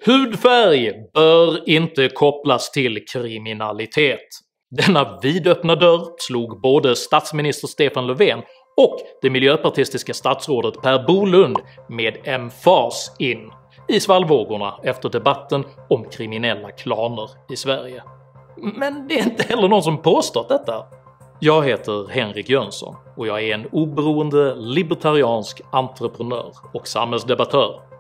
Hudfärg bör inte kopplas till kriminalitet. Denna vidöppna dörr slog både statsminister Stefan Löfven och det miljöpartistiska statsrådet Per Bolund med emfas in i svallvågorna efter debatten om kriminella klaner i Sverige. Men det är inte heller någon som påstått detta. Jag heter Henrik Jönsson och jag är en oberoende libertariansk entreprenör och samhällsdebattör.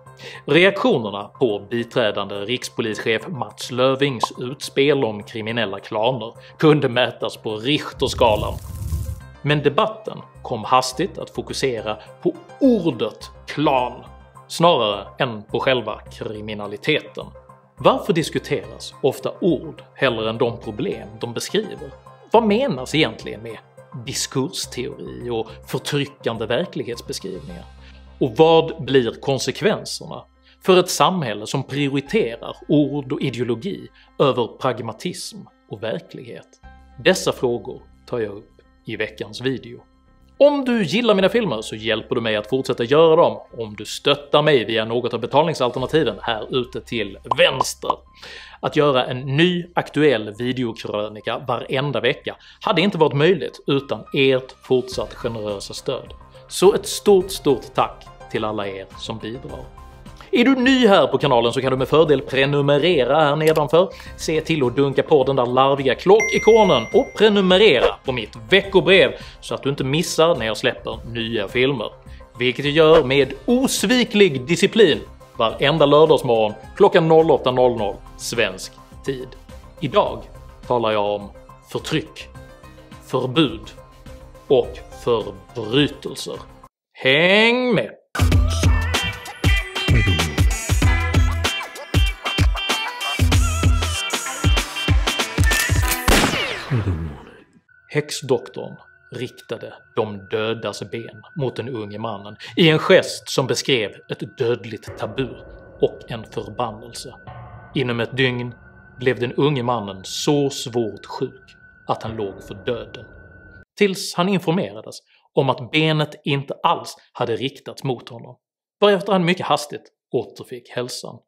Reaktionerna på biträdande rikspolischef Mats Löfvings utspel om kriminella klaner kunde mätas på Richterskalan, men debatten kom hastigt att fokusera på ordet klan snarare än på själva kriminaliteten. Varför diskuteras ofta ord hellre än de problem de beskriver? Vad menas egentligen med diskursteori och förtryckande verklighetsbeskrivningar? Och vad blir konsekvenserna för ett samhälle som prioriterar ord och ideologi över pragmatism och verklighet? Dessa frågor tar jag upp i veckans video. Om du gillar mina filmer så hjälper du mig att fortsätta göra dem om du stöttar mig via något av betalningsalternativen här ute till vänster. Att göra en ny aktuell videokrönika varenda vecka hade inte varit möjligt utan ert fortsatt generösa stöd. Så ett stort tack till alla er som bidrar. Är du ny här på kanalen så kan du med fördel prenumerera här nedanför, se till att dunka på den där larviga klockikonen och prenumerera på mitt veckobrev så att du inte missar när jag släpper nya filmer, vilket jag gör med osviklig disciplin varenda lördagsmorgon klockan 08:00 svensk tid. Idag talar jag om förtryck, förbud och förbrytelser. Häng med! Häxdoktorn riktade de dödas ben mot den unge mannen i en gest som beskrev ett dödligt tabu och en förbannelse. Inom ett dygn blev den unge mannen så svårt sjuk att han låg för döden. Tills han informerades om att benet inte alls hade riktats mot honom, varefter han mycket hastigt återfick hälsan.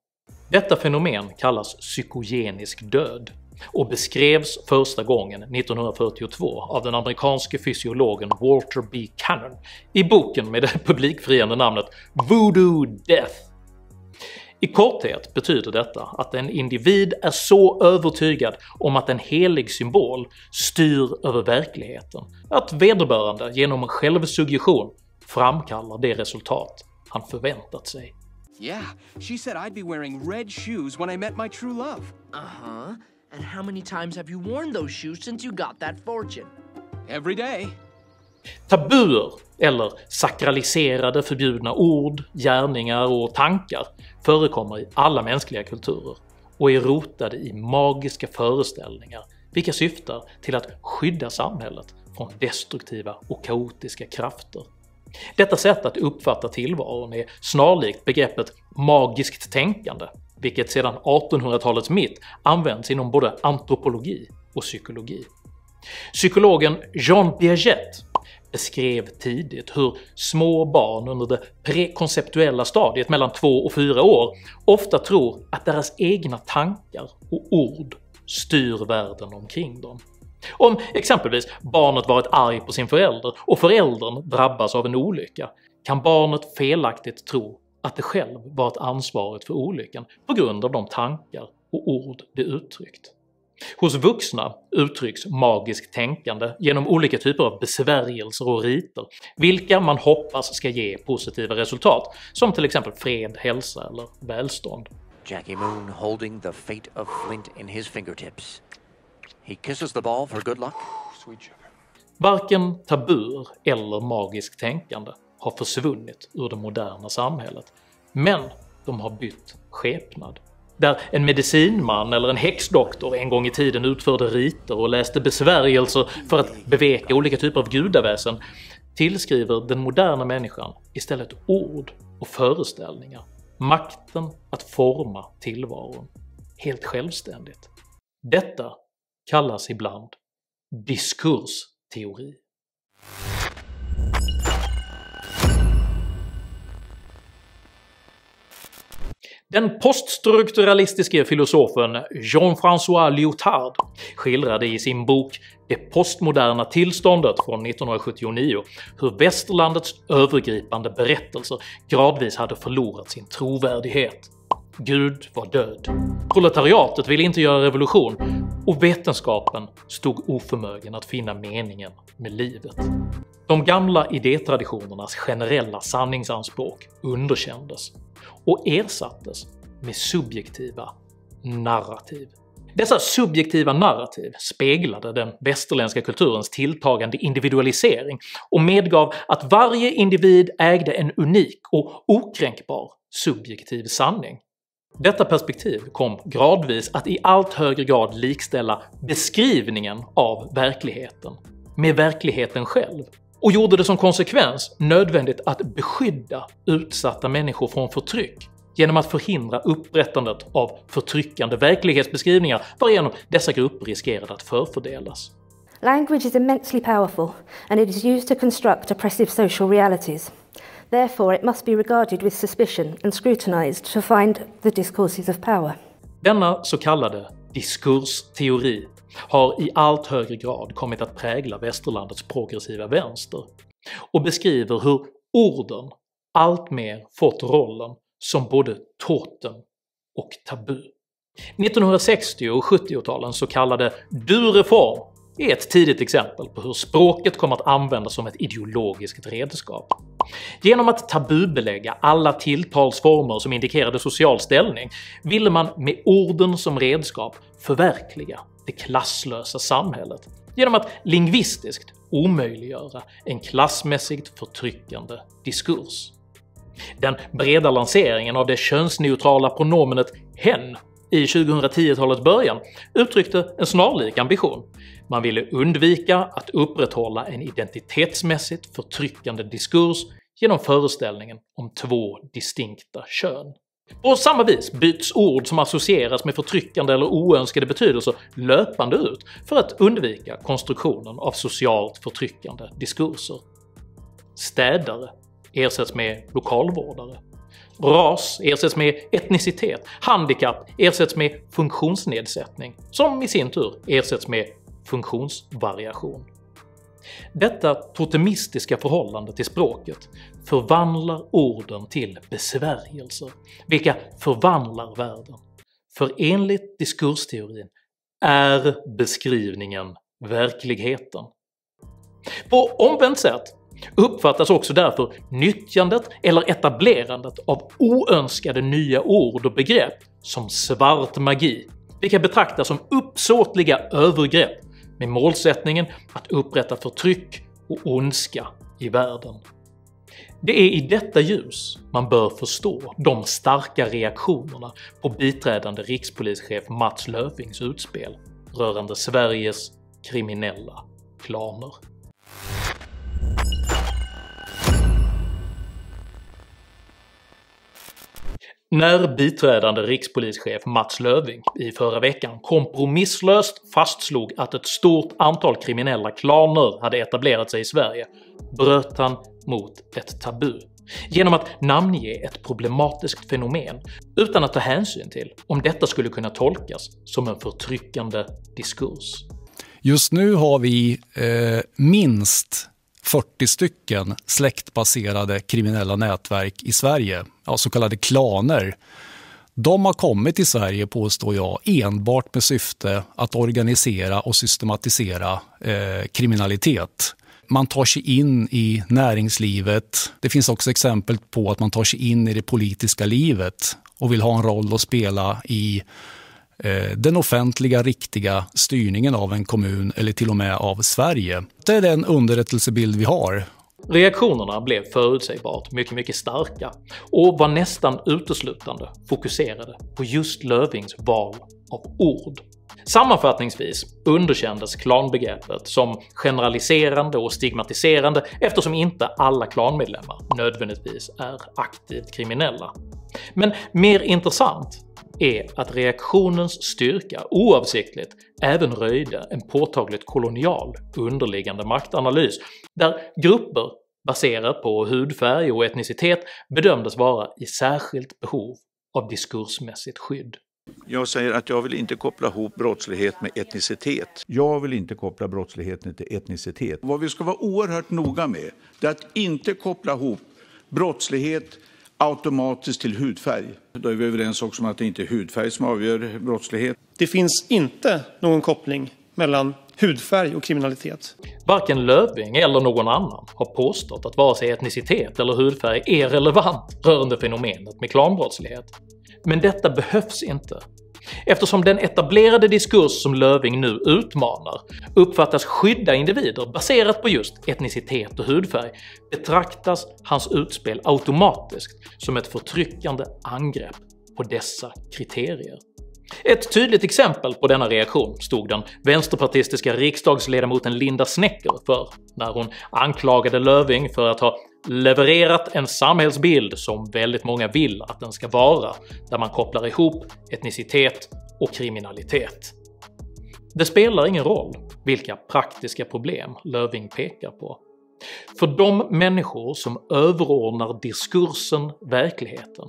Detta fenomen kallas psykogenisk död och beskrevs första gången 1942 av den amerikanske fysiologen Walter B. Cannon i boken med det publikfriande namnet Voodoo Death. I korthet betyder detta att en individ är så övertygad om att en helig symbol styr över verkligheten att vederbörande genom självsuggestion framkallar det resultat han förväntat sig. Yeah, she said I'd be wearing red shoes when I met my true love. Uh-huh. And how many times have you worn those shoes since you got that fortune? Every day. Tabuer, eller sakraliserade förbjudna ord, gärningar och tankar förekommer i alla mänskliga kulturer och är rotade i magiska föreställningar vilka syftar till att skydda samhället från destruktiva och kaotiska krafter. Detta sätt att uppfatta tillvaron är snarlikt begreppet magiskt tänkande, vilket sedan 1800-talets mitt används inom både antropologi och psykologi. Psykologen Jean Piaget beskrev tidigt hur små barn under det prekonceptuella stadiet mellan 2 och 4 år ofta tror att deras egna tankar och ord styr världen omkring dem. Om exempelvis barnet varit arg på sin förälder och föräldern drabbas av en olycka kan barnet felaktigt tro att det själv varit ansvaret för olyckan på grund av de tankar och ord det uttryckt. Hos vuxna uttrycks magiskt tänkande genom olika typer av besvärjelser och riter, vilka man hoppas ska ge positiva resultat, som till exempel fred, hälsa eller välstånd. Jackie Moon holding the fate of Flint in his fingertips. He kisses the ball for good luck. Sweet sugar. Varken tabuer eller magiskt tänkande har försvunnit ur det moderna samhället, men de har bytt skepnad. Där en medicinman eller en häxdoktor en gång i tiden utförde riter och läste besvärjelser för att beveka olika typer av gudaväsen tillskriver den moderna människan istället ord och föreställningar makten att forma tillvaron helt självständigt. Detta kallas ibland diskursteori. Den poststrukturalistiske filosofen Jean-François Lyotard skildrade i sin bok “Det postmoderna tillståndet” från 1979 hur västerlandets övergripande berättelser gradvis hade förlorat sin trovärdighet. Gud var död, proletariatet ville inte göra revolution och vetenskapen stod oförmögen att finna meningen med livet. De gamla idétraditionernas generella sanningsanspråk underkändes och ersattes med subjektiva narrativ. Dessa subjektiva narrativ speglade den västerländska kulturens tilltagande individualisering och medgav att varje individ ägde en unik och okränkbar subjektiv sanning. Detta perspektiv kom gradvis att i allt högre grad likställa beskrivningen av verkligheten med verkligheten själv och gjorde det som konsekvens nödvändigt att beskydda utsatta människor från förtryck genom att förhindra upprättandet av förtryckande verklighetsbeskrivningar varigenom dessa grupper riskerade att förfördelas. Language is immensely powerful and it is used to construct oppressive social realities. Therefore it must be regarded with suspicion and scrutinized to find the discourses of power. Denna så kallade diskursteori har i allt högre grad kommit att prägla västerlandets progressiva vänster och beskriver hur orden alltmer fått rollen som både totem och tabu. 1960- och 70-talens så kallade du-reform är ett tidigt exempel på hur språket kom att användas som ett ideologiskt redskap. Genom att tabubelägga alla tilltalsformer som indikerade social ställning ville man med orden som redskap förverkliga det klasslösa samhället genom att lingvistiskt omöjliggöra en klassmässigt förtryckande diskurs. Den breda lanseringen av det könsneutrala pronomenet hen i 2010-talets början uttryckte en snarlik ambition. Man ville undvika att upprätthålla en identitetsmässigt förtryckande diskurs genom föreställningen om två distinkta kön. På samma vis byts ord som associeras med förtryckande eller oönskade betydelser löpande ut för att undvika konstruktionen av socialt förtryckande diskurser. Städare ersätts med lokalvårdare. Ras ersätts med etnicitet, handikapp ersätts med funktionsnedsättning, som i sin tur ersätts med funktionsvariation. Detta totemistiska förhållande till språket förvandlar orden till besvärjelser, vilka förvandlar världen. För enligt diskursteorin är beskrivningen verkligheten. På omvänt sätt uppfattas också därför nyttjandet eller etablerandet av oönskade nya ord och begrepp som svart magi, vilka betraktas som uppsåtliga övergrepp med målsättningen att upprätta förtryck och ondska i världen. Det är i detta ljus man bör förstå de starka reaktionerna på biträdande rikspolischef Mats Löfvings utspel rörande Sveriges kriminella klaner. När biträdande rikspolischef Mats Löfving i förra veckan kompromisslöst fastslog att ett stort antal kriminella klaner hade etablerat sig i Sverige bröt han mot ett tabu genom att namnge ett problematiskt fenomen utan att ta hänsyn till om detta skulle kunna tolkas som en förtryckande diskurs. Just nu har vi minst 40 stycken släktbaserade kriminella nätverk i Sverige, så kallade klaner. De har kommit till Sverige, påstår jag, enbart med syfte att organisera och systematisera kriminalitet. Man tar sig in i näringslivet. Det finns också exempel på att man tar sig in i det politiska livet och vill ha en roll att spela i den offentliga, riktiga styrningen av en kommun eller till och med av Sverige. Det är den underrättelsebild vi har. Reaktionerna blev förutsägbart mycket starka och var nästan uteslutande fokuserade på just Löfvings val av ord. Sammanfattningsvis underkändes klanbegreppet som generaliserande och stigmatiserande eftersom inte alla klanmedlemmar nödvändigtvis är aktivt kriminella. Men mer intressant är att reaktionens styrka oavsiktligt även röjde en påtagligt kolonial underliggande maktanalys där grupper baserat på hudfärg och etnicitet bedömdes vara i särskilt behov av diskursmässigt skydd. Jag säger att jag vill inte koppla ihop brottslighet med etnicitet. Jag vill inte koppla brottsligheten till etnicitet. Vad vi ska vara oerhört noga med är att inte koppla ihop brottslighet automatiskt till hudfärg. Då är vi överens också om att det inte är hudfärg som avgör brottslighet. Det finns inte någon koppling mellan hudfärg och kriminalitet. Varken Löfving eller någon annan har påstått att vare sig etnicitet eller hudfärg är relevant rörande fenomenet med klanbrottslighet. Men detta behövs inte. Eftersom den etablerade diskurs som Löfving nu utmanar uppfattas skydda individer baserat på just etnicitet och hudfärg betraktas hans utspel automatiskt som ett förtryckande angrepp på dessa kriterier. Ett tydligt exempel på denna reaktion stod den vänsterpartistiska riksdagsledamoten Linda Snecker för när hon anklagade Löfving för att ha levererat en samhällsbild som väldigt många vill att den ska vara, där man kopplar ihop etnicitet och kriminalitet. Det spelar ingen roll vilka praktiska problem Löfving pekar på. För de människor som överordnar diskursen verkligheten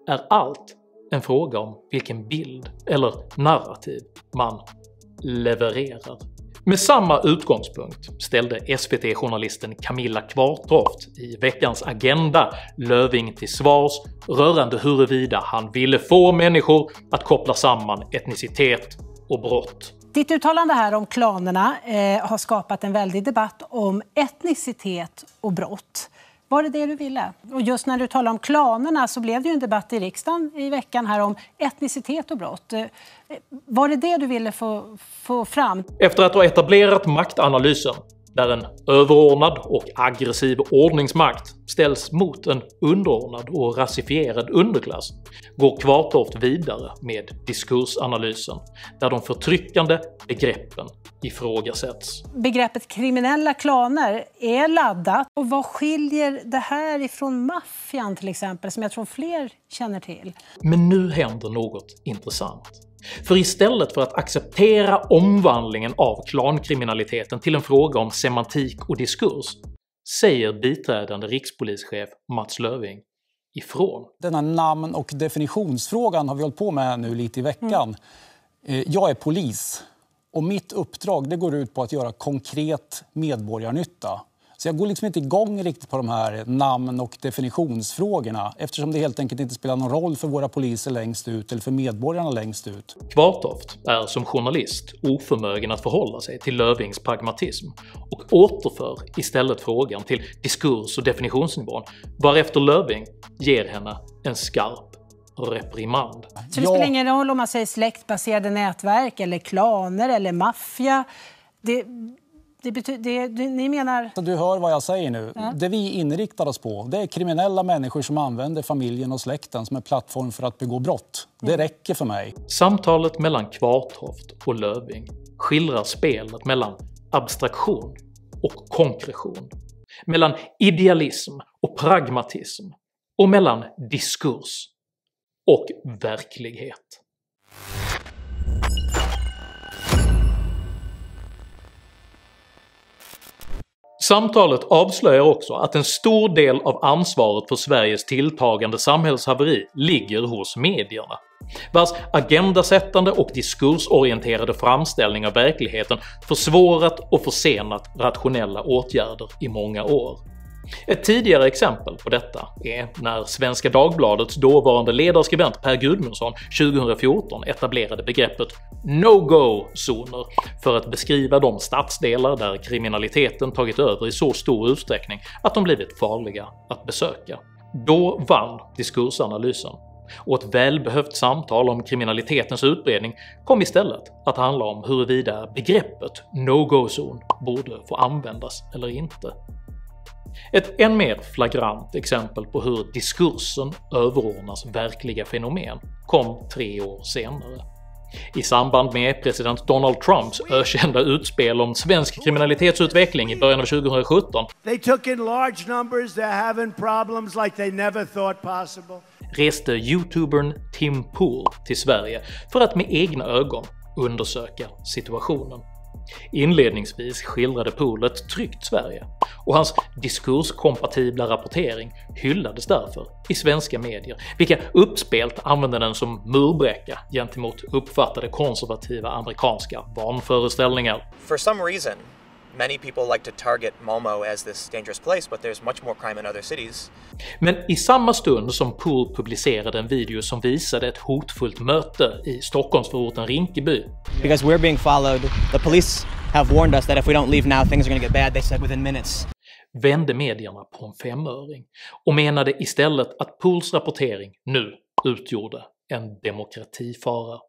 är allt en fråga om vilken bild eller narrativ man levererar. Med samma utgångspunkt ställde SVT-journalisten Camilla Kvartoft i veckans Agenda Löfving till svars rörande huruvida han ville få människor att koppla samman etnicitet och brott. Ditt uttalande här om klanerna har skapat en väldig debatt om etnicitet och brott. Var det du ville? Och just när du talar om klanerna så blev det ju en debatt i riksdagen i veckan här om etnicitet och brott. Var det du ville få fram? Efter att ha etablerat maktanalysen, där en överordnad och aggressiv ordningsmakt ställs mot en underordnad och rasifierad underklass, går Kvartoft vidare med diskursanalysen, där de förtryckande begreppen ifrågasätts. Begreppet kriminella klaner är laddat. Och vad skiljer det här ifrån maffian till exempel, som jag tror fler känner till? Men nu händer något intressant. För istället för att acceptera omvandlingen av klankriminaliteten till en fråga om semantik och diskurs, säger biträdande rikspolischef Mats Löfving ifrån. Denna namn- och definitionsfrågan har vi hållit på med nu lite i veckan. Jag är polis och mitt uppdrag det går ut på att göra konkret medborgarnytta. Så jag går liksom inte igång riktigt på de här namn- och definitionsfrågorna eftersom det helt enkelt inte spelar någon roll för våra poliser längst ut eller för medborgarna längst ut. Kvartoft är som journalist oförmögen att förhålla sig till Löfvings pragmatism och återför istället frågan till diskurs- och definitionsnivån, varefter Löfving ger henne en skarp reprimand. Så det spelar ingen roll om man säger släktbaserade nätverk eller klaner eller maffia. Ni menar... Så du hör vad jag säger nu. Ja. Det vi inriktar oss på det är kriminella människor som använder familjen och släkten som en plattform för att begå brott. Det räcker för mig. Samtalet mellan Kvartoft och Löfving skildrar spelet mellan abstraktion och konkretion, mellan idealism och pragmatism och mellan diskurs och verklighet. Samtalet avslöjar också att en stor del av ansvaret för Sveriges tilltagande samhällshaveri ligger hos medierna, vars agendasättande och diskursorienterade framställning av verkligheten försvårat och försenat rationella åtgärder i många år. Ett tidigare exempel på detta är när Svenska Dagbladets dåvarande ledarskribent Per Gudmundsson 2014 etablerade begreppet no-go-zoner för att beskriva de stadsdelar där kriminaliteten tagit över i så stor utsträckning att de blivit farliga att besöka. Då vann diskursanalysen, och ett välbehövt samtal om kriminalitetens utbredning kom istället att handla om huruvida begreppet no-go-zon borde få användas eller inte. Ett än mer flagrant exempel på hur diskursen överordnas verkliga fenomen kom 3 år senare. I samband med president Donald Trumps ökända utspel om svensk kriminalitetsutveckling i början av 2017 reste youtubern Tim Pool till Sverige för att med egna ögon undersöka situationen. Inledningsvis skildrade Poole ett tryggt Sverige, och hans diskurskompatibla rapportering hyllades därför i svenska medier, vilka uppspelt använde den som murbräcka gentemot uppfattade konservativa amerikanska vanföreställningar. For some reason, many people like to target Malmö as this dangerous place, but there's much more crime in other cities. Men i samma stund som Poole publicerade en video som visade ett hotfullt möte i Stockholmsförorten Rinkeby, because we're being followed, the police have warned us that if we don't leave now things are going to get bad, they said within minutes. vände medierna på en femöring och menade istället att Pooles rapportering nu utgjorde en demokratifara.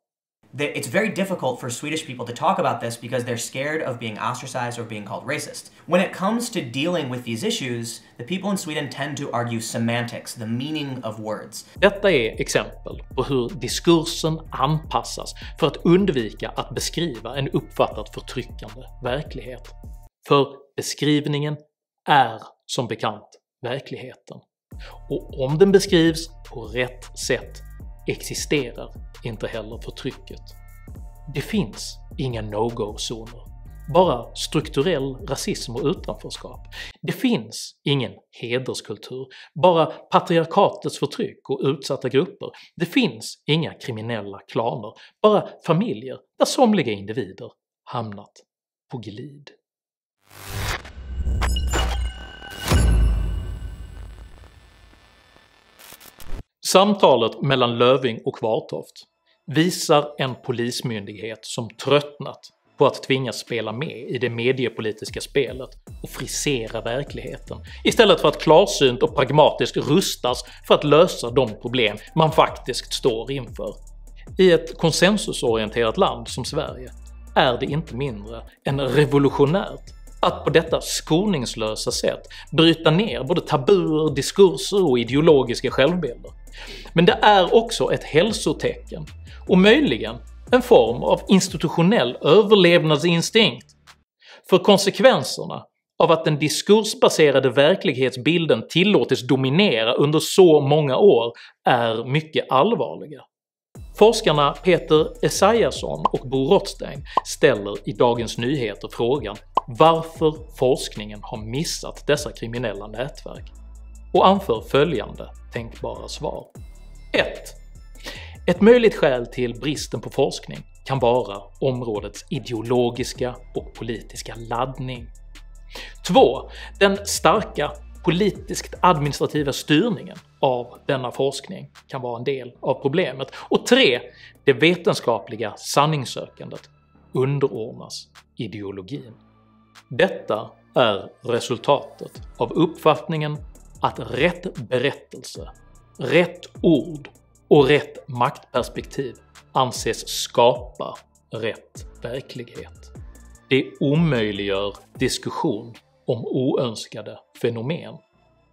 It's very difficult for Swedish people to talk about this because they're scared of being ostracized or being called racist. When it comes to dealing with these issues, the people in Sweden tend to argue semantics, the meaning of words. Detta är exempel på hur diskursen anpassas för att undvika att beskriva en uppfattat förtryckande verklighet. För beskrivningen är som bekant verkligheten. Och om den beskrivs på rätt sätt existerar inte heller förtrycket. Det finns inga no-go-zoner, bara strukturell rasism och utanförskap. Det finns ingen hederskultur, bara patriarkatets förtryck och utsatta grupper. Det finns inga kriminella klaner, bara familjer där somliga individer hamnat på glid. Samtalet mellan Löfving och Kvartoft visar en polismyndighet som tröttnat på att tvingas spela med i det mediepolitiska spelet och frisera verkligheten istället för att klarsynt och pragmatiskt rustas för att lösa de problem man faktiskt står inför. I ett konsensusorienterat land som Sverige är det inte mindre än revolutionärt att på detta skoningslösa sätt bryta ner både tabuer, diskurser och ideologiska självbilder. Men det är också ett hälsotecken och möjligen en form av institutionell överlevnadsinstinkt. För konsekvenserna av att den diskursbaserade verklighetsbilden tillåtits dominera under så många år är mycket allvarliga. Forskarna Peter Esaiasson och Bo Rothstein ställer i Dagens Nyheter frågan varför forskningen har missat dessa kriminella nätverk och anför följande tänkbara svar. 1. Ett möjligt skäl till bristen på forskning kan vara områdets ideologiska och politiska laddning. 2. Den starka politiskt administrativa styrningen av denna forskning kan vara en del av problemet. Och 3. Det vetenskapliga sanningssökandet underordnas ideologin. Detta är resultatet av uppfattningen att rätt berättelse, rätt ord och rätt maktperspektiv anses skapa rätt verklighet. Det omöjliggör diskussion om oönskade fenomen.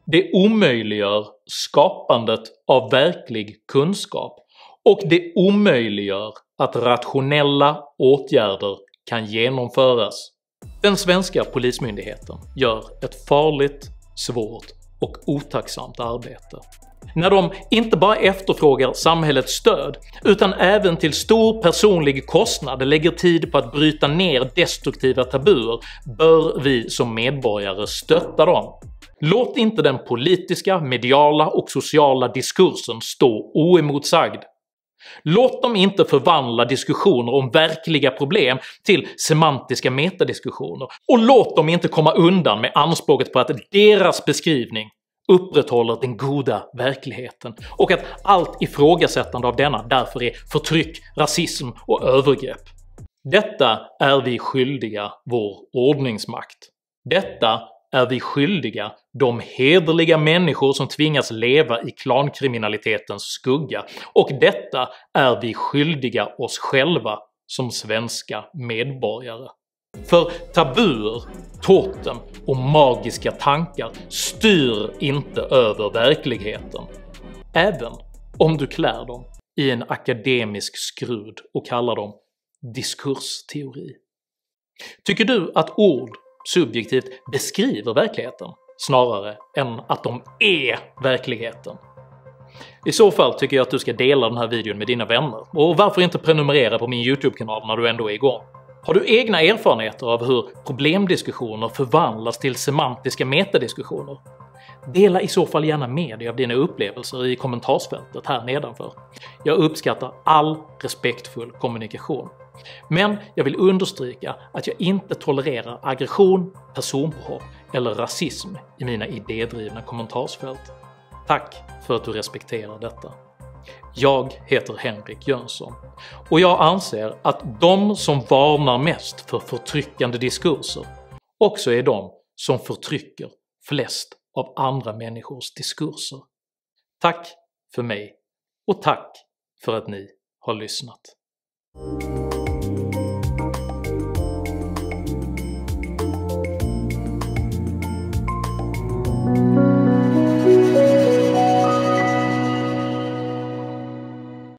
Det omöjliggör skapandet av verklig kunskap och det omöjliggör att rationella åtgärder kan genomföras. Den svenska polismyndigheten gör ett farligt, svårt och otacksamt arbete. När de inte bara efterfrågar samhällets stöd utan även till stor personlig kostnad lägger tid på att bryta ner destruktiva tabuer bör vi som medborgare stötta dem. Låt inte den politiska, mediala och sociala diskursen stå oemotsagd. Låt dem inte förvandla diskussioner om verkliga problem till semantiska metadiskussioner och låt dem inte komma undan med anspråket på att deras beskrivning upprätthåller den goda verkligheten och att allt ifrågasättande av denna därför är förtryck, rasism och övergrepp. Detta är vi skyldiga vår ordningsmakt. Detta är vi skyldiga de hederliga människor som tvingas leva i klankriminalitetens skugga, och detta är vi skyldiga oss själva som svenska medborgare. För tabuer, totem och magiska tankar styr inte över verkligheten, även om du klär dem i en akademisk skrud och kallar dem diskursteori. Tycker du att ord subjektivt beskriver verkligheten snarare än att de är verkligheten? I så fall tycker jag att du ska dela den här videon med dina vänner, och varför inte prenumerera på min YouTube-kanal när du ändå är igång? Har du egna erfarenheter av hur problemdiskussioner förvandlas till semantiska metadiskussioner? Dela i så fall gärna med dig av dina upplevelser i kommentarsfältet här nedanför. Jag uppskattar all respektfull kommunikation. Men jag vill understryka att jag inte tolererar aggression, personpåhopp eller rasism i mina idédrivna kommentarsfält. Tack för att du respekterar detta. Jag heter Henrik Jönsson och jag anser att de som varnar mest för förtryckande diskurser också är de som förtrycker flest av andra människors diskurser. Tack för mig och tack för att ni har lyssnat.